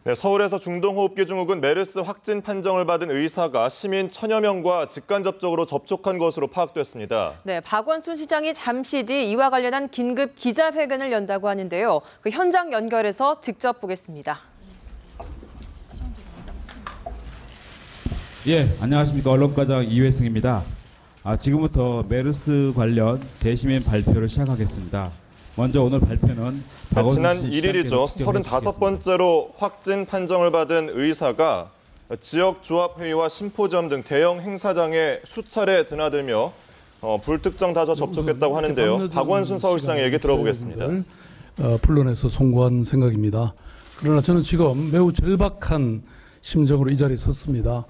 네, 서울에서 중동호흡기 증후군 메르스 확진 판정을 받은 의사가 시민 1000여 명과 직간접적으로 접촉한 것으로 파악됐습니다. 네, 박원순 시장이 잠시 뒤 이와 관련한 긴급 기자회견을 연다고 하는데요. 그 현장 연결해서 직접 보겠습니다. 예, 안녕하십니까. 언론과장 이회승입니다. 지금부터 메르스 관련 대시민 발표를 시작하겠습니다. 먼저 오늘 발표는 지난 1일이죠. 35번째로 확진 판정을 받은 의사가 지역조합회의와 심포지엄 등 대형 행사장에 수차례 드나들며 불특정 다수 접촉했다고 하는데요. 박원순 서울시장의 얘기 들어보겠습니다. 불러내서 송구한 생각입니다. 그러나 저는 지금 매우 절박한 심정으로 이 자리에 섰습니다.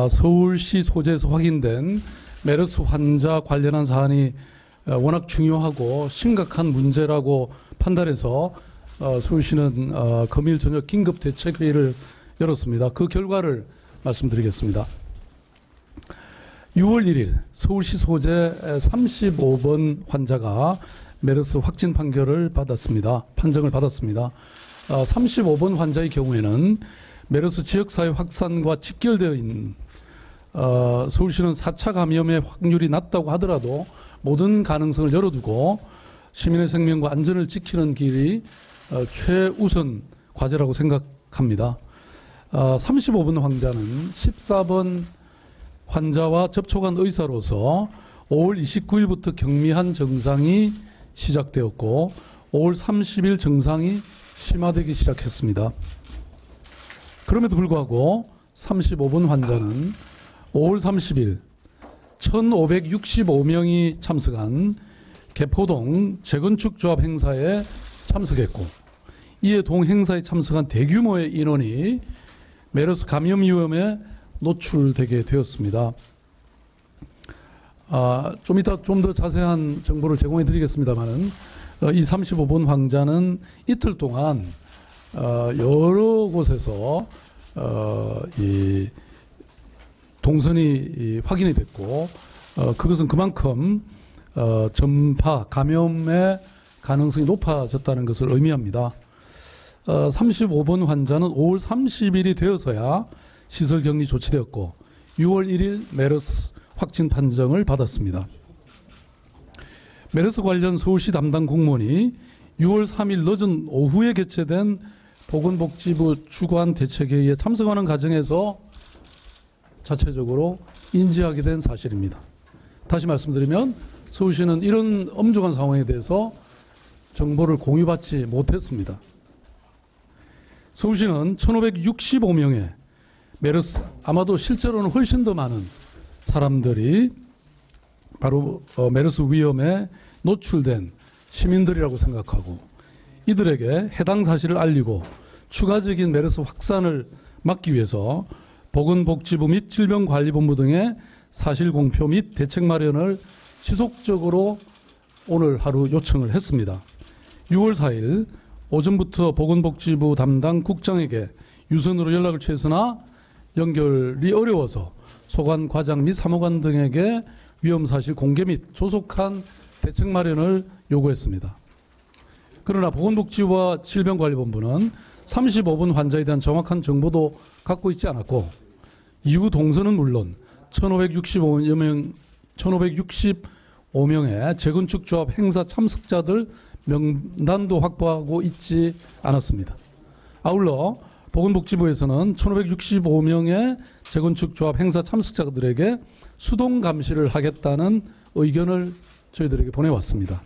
서울시 소재에서 확인된 메르스 환자 관련한 사안이 워낙 중요하고 심각한 문제라고 판단해서 서울시는 금일 저녁 긴급대책회의를 열었습니다. 그 결과를 말씀드리겠습니다. 6월 1일 서울시 소재 35번 환자가 메르스 확진 판정을 받았습니다. 35번 환자의 경우에는 메르스 지역사회 확산과 직결되어 있는 서울시는 4차 감염의 확률이 낮다고 하더라도 모든 가능성을 열어두고 시민의 생명과 안전을 지키는 길이 최우선 과제라고 생각합니다. 35번 환자는 14번 환자와 접촉한 의사로서 5월 29일부터 경미한 증상이 시작되었고 5월 30일 증상이 심화되기 시작했습니다. 그럼에도 불구하고 35번 환자는 5월 30일 1,565명이 참석한 개포동 재건축조합 행사에 참석했고 이에 동행사에 참석한 대규모의 인원이 메르스 감염 위험에 노출되게 되었습니다. 좀 이따 좀 더 자세한 정보를 제공해 드리겠습니다만 이 35번 환자는 이틀 동안 여러 곳에서 이 동선이 확인이 됐고 그것은 그만큼 전파, 감염의 가능성이 높아졌다는 것을 의미합니다. 35번 환자는 5월 30일이 되어서야 시설격리 조치되었고 6월 1일 메르스 확진 판정을 받았습니다. 메르스 관련 서울시 담당 공무원이 6월 3일 늦은 오후에 개최된 보건복지부 주관 대책회의에 참석하는 과정에서 자체적으로 인지하게 된 사실입니다. 다시 말씀드리면 서울시는 이런 엄중한 상황에 대해서 정보를 공유받지 못했습니다. 서울시는 1,565명의 메르스, 아마도 실제로는 훨씬 더 많은 사람들이 바로 메르스 위험에 노출된 시민들이라고 생각하고 이들에게 해당 사실을 알리고 추가적인 메르스 확산을 막기 위해서 보건복지부 및 질병관리본부 등의 사실 공표 및 대책 마련을 지속적으로 오늘 하루 요청을 했습니다. 6월 4일 오전부터 보건복지부 담당 국장에게 유선으로 연락을 취했으나 연결이 어려워서 소관 과장 및 사무관 등에게 위험사실 공개 및 조속한 대책 마련을 요구했습니다. 그러나 보건복지부와 질병관리본부는 35번 환자에 대한 정확한 정보도 갖고 있지 않았고 이후 동선은 물론 1,565명의 재건축조합 행사 참석자들 명단도 확보하고 있지 않았습니다. 아울러 보건복지부에서는 1,565명의 재건축조합 행사 참석자들에게 수동 감시를 하겠다는 의견을 저희들에게 보내왔습니다.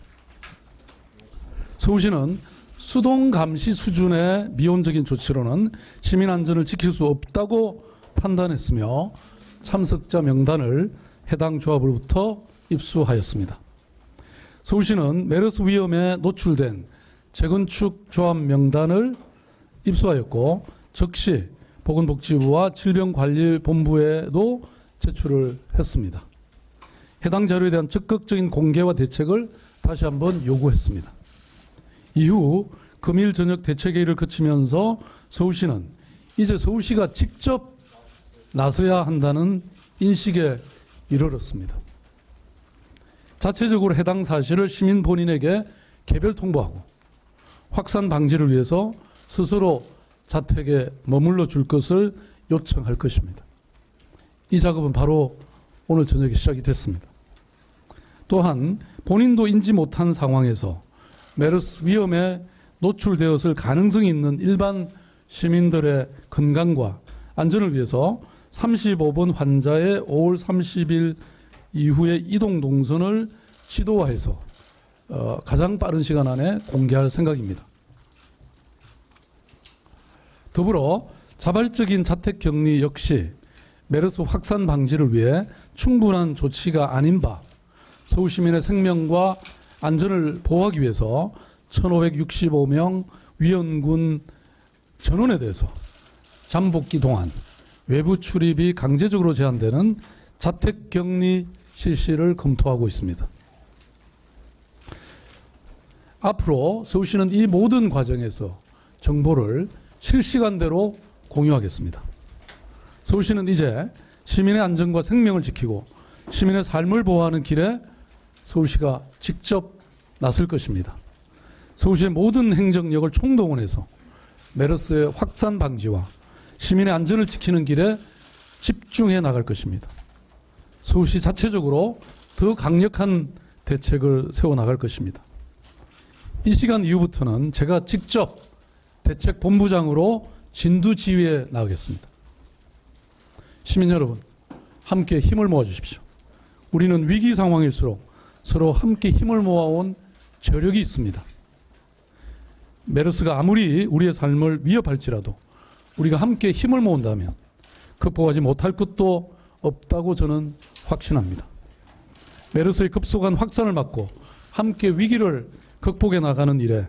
서울시는 수동 감시 수준의 미온적인 조치로는 시민 안전을 지킬 수 없다고 판단했으며 참석자 명단을 해당 조합으로부터 입수하였습니다. 서울시는 메르스 위험에 노출된 재건축 조합 명단을 입수하였고 즉시 보건복지부와 질병관리본부에도 제출을 했습니다. 해당 자료에 대한 적극적인 공개와 대책을 다시 한번 요구했습니다. 이후 금일 저녁 대책회의를 거치면서 서울시는 이제 서울시가 직접 나서야 한다는 인식에 이르렀습니다. 자체적으로 해당 사실을 시민 본인에게 개별 통보하고 확산 방지를 위해서 스스로 자택에 머물러 줄 것을 요청할 것입니다. 이 작업은 바로 오늘 저녁에 시작이 됐습니다. 또한 본인도 인지 못한 상황에서 메르스 위험에 노출되었을 가능성이 있는 일반 시민들의 건강과 안전을 위해서 35번 환자의 5월 30일 이후에 이동 동선을 지도화해서 가장 빠른 시간 안에 공개할 생각입니다. 더불어 자발적인 자택격리 역시 메르스 확산 방지를 위해 충분한 조치가 아닌 바 서울시민의 생명과 안전을 보호하기 위해서 1565명 위원군 전원에 대해서 잠복기 동안 외부 출입이 강제적으로 제한되는 자택격리 실시를 검토하고 있습니다. 앞으로 서울시는 이 모든 과정에서 정보를 실시간대로 공유하겠습니다. 서울시는 이제 시민의 안전과 생명을 지키고 시민의 삶을 보호하는 길에 서울시가 직접 나설 것입니다. 서울시의 모든 행정력을 총동원해서 메르스의 확산 방지와 시민의 안전을 지키는 길에 집중해 나갈 것입니다. 서울시 자체적으로 더 강력한 대책을 세워나갈 것입니다. 이 시간 이후부터는 제가 직접 대책본부장으로 진두지휘에 나가겠습니다. 시민 여러분, 함께 힘을 모아주십시오. 우리는 위기 상황일수록 서로 함께 힘을 모아온 저력이 있습니다. 메르스가 아무리 우리의 삶을 위협할지라도 우리가 함께 힘을 모은다면 극복하지 못할 것도 없다고 저는 확신합니다. 메르스의 급속한 확산을 막고 함께 위기를 극복해 나가는 일에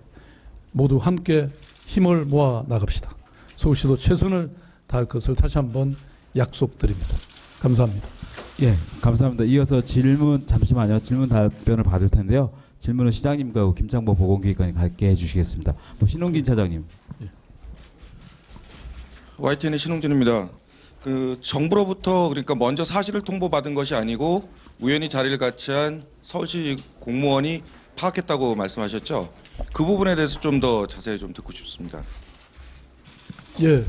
모두 함께 힘을 모아 나갑시다. 서울시도 최선을 다할 것을 다시 한번 약속드립니다. 감사합니다. 예, 감사합니다. 이어서 질문 잠시만요. 질문 답변을 받을 텐데요. 질문은 시장님과 김창범 보건기획관이 갖게 해주시겠습니다. 신홍진 차장님. YTN의 신홍진입니다. 정부로부터 그러니까 먼저 사실을 통보받은 것이 아니고 우연히 자리를 같이 한 서울시 공무원이 파악했다고 말씀하셨죠? 그 부분에 대해서 좀 더 자세히 좀 듣고 싶습니다. 예,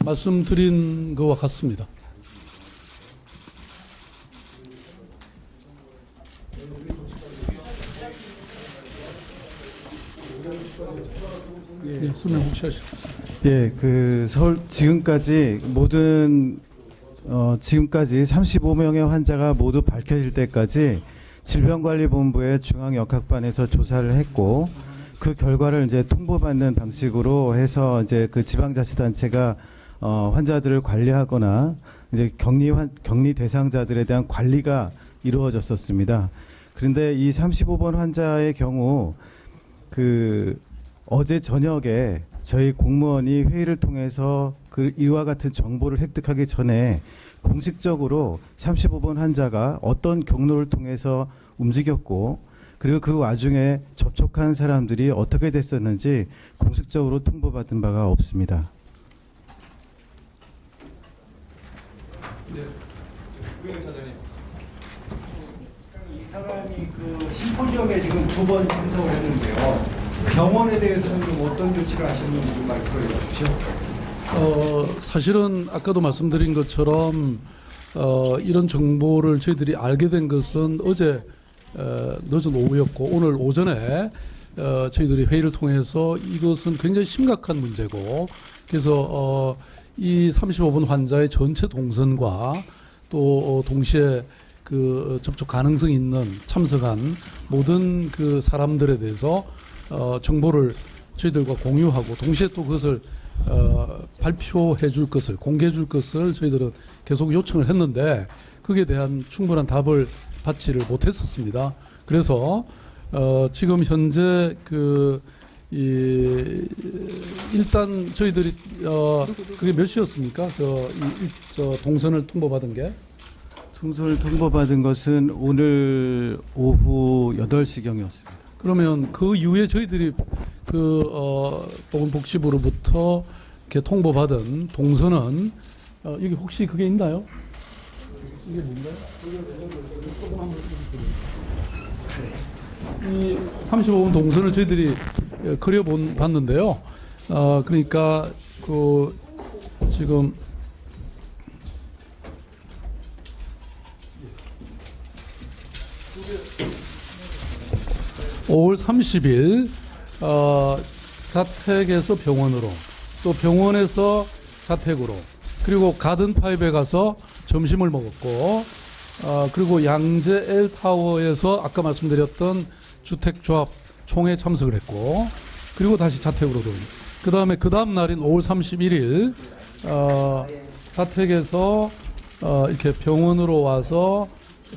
말씀드린 것과 같습니다. 예, 설명 혹시 하시겠습니까? 예, 서울 지금까지 지금까지 35명의 환자가 모두 밝혀질 때까지 질병관리본부의 중앙역학반에서 조사를 했고 그 결과를 이제 통보받는 방식으로 해서 이제 그 지방자치단체가 환자들을 관리하거나 이제 격리 대상자들에 대한 관리가 이루어졌었습니다. 그런데 이 35번 환자의 경우 어제 저녁에 저희 공무원이 회의를 통해서 이와 같은 정보를 획득하기 전에 공식적으로 35번 환자가 어떤 경로를 통해서 움직였고 그리고 그 와중에 접촉한 사람들이 어떻게 됐었는지 공식적으로 통보받은 바가 없습니다. 네. 이 사람이 심포지엄에 지금 2번 참석을 했는데요. 병원에 대해서는 좀 어떤 조치를 하셨는지 좀 말씀해 주십시오. 사실은 아까도 말씀드린 것처럼 이런 정보를 저희들이 알게 된 것은 어제 늦은 오후였고 오늘 오전에 저희들이 회의를 통해서 이것은 굉장히 심각한 문제고 그래서 이 35번 환자의 전체 동선과 또 동시에 접촉 가능성이 있는 참석한 모든 사람들에 대해서 정보를 저희들과 공유하고 동시에 또 그것을 발표해 줄 것을 공개해 줄 것을 저희들은 계속 요청을 했는데 거기에 대한 충분한 답을 받지를 못했었습니다. 그래서 지금 현재 일단 저희들이 그게 몇 시였습니까? 동선을 통보받은 게? 동선을 통보받은 것은 오늘 오후 8시경이었습니다. 그러면 그 이후에 저희들이 보건복지부로부터 이렇게 통보받은 동선은 여기 혹시 그게 있나요? 이게 뭔가요? 이 35번 동선을 저희들이 그려봤는데요. 그러니까 그 지금 (5월 30일) 자택에서 병원으로, 또 병원에서 자택으로, 그리고 가든파이브에 가서 점심을 먹었고, 그리고 양재 L타워에서 아까 말씀드렸던 주택조합 총회에 참석을 했고, 그리고 다시 자택으로 돌아옵니다. 그 다음 날인 5월 31일 자택에서 이렇게 병원으로 와서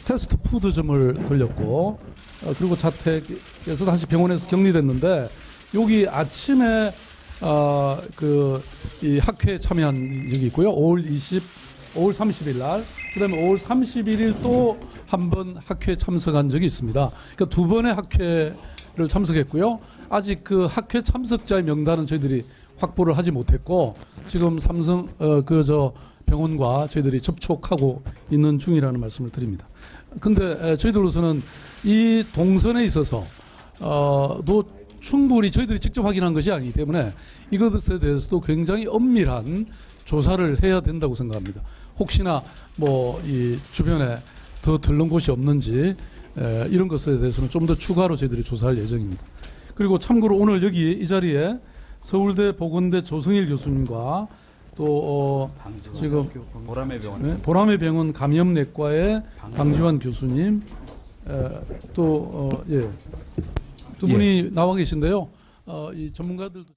패스트푸드점을 돌렸고, 그리고 자택에서 다시 병원에서 격리됐는데, 여기 아침에 이 학회에 참여한 적이 있고요. 5월 30일 날, 그다음에 5월 31일 또 한 번 학회에 참석한 적이 있습니다. 그러니까 두 번의 학회를 참석했고요. 아직 그 학회 참석자의 명단은 저희들이 확보를 하지 못했고, 지금 삼성 병원과 저희들이 접촉하고 있는 중이라는 말씀을 드립니다. 근데 저희들로서는 이 동선에 있어서 도 충분히 저희들이 직접 확인한 것이 아니기 때문에 이것에 대해서도 굉장히 엄밀한 조사를 해야 된다고 생각합니다. 혹시나 뭐 이 주변에 더 들른 곳이 없는지 이런 것에 대해서는 좀 더 추가로 저희들이 조사할 예정입니다. 그리고 참고로 오늘 여기 이 자리에 서울대 보건대 조성일 교수님과 또 지금 보람의 병원 감염내과의 방지환 교수님 또 두 분이 나와 계신데요. 이 전문가들도.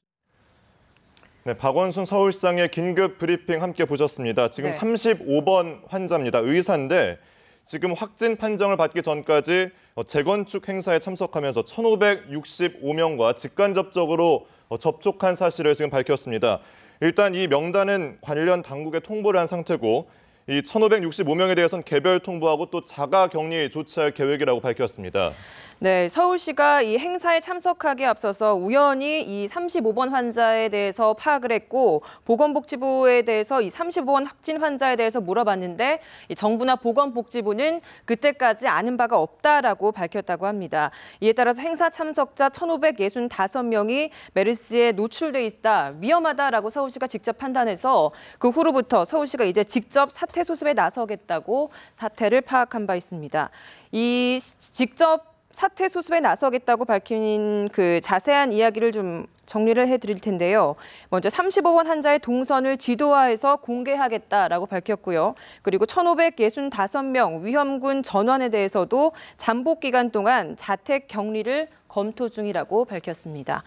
네, 박원순 서울시장의 긴급 브리핑 함께 보셨습니다. 지금 네. 35번 환자입니다. 의사인데 지금 확진 판정을 받기 전까지 재건축 행사에 참석하면서 1,565명과 직간접적으로 접촉한 사실을 지금 밝혔습니다. 일단 이 명단은 관련 당국에 통보를 한 상태고, 이 1,565명에 대해서는 개별 통보하고 또 자가 격리 조치할 계획이라고 밝혔습니다. 네, 서울시가 이 행사에 참석하기에 앞서서 우연히 이 35번 환자에 대해서 파악을 했고, 보건복지부에 대해서 이 35번 확진 환자에 대해서 물어봤는데, 이 정부나 보건복지부는 그때까지 아는 바가 없다라고 밝혔다고 합니다. 이에 따라서 행사 참석자 1,565명이 메르스에 노출돼 있다, 위험하다라고 서울시가 직접 판단해서 그 후로부터 서울시가 이제 직접 사태 수습에 나서겠다고 사태를 파악한 바 있습니다. 이 직접 사태 수습에 나서겠다고 밝힌 그 자세한 이야기를 좀 정리를 해드릴 텐데요. 먼저 35번 환자의 동선을 지도화해서 공개하겠다라고 밝혔고요. 그리고 1,565명 위험군 전원에 대해서도 잠복 기간 동안 자택 격리를 검토 중이라고 밝혔습니다.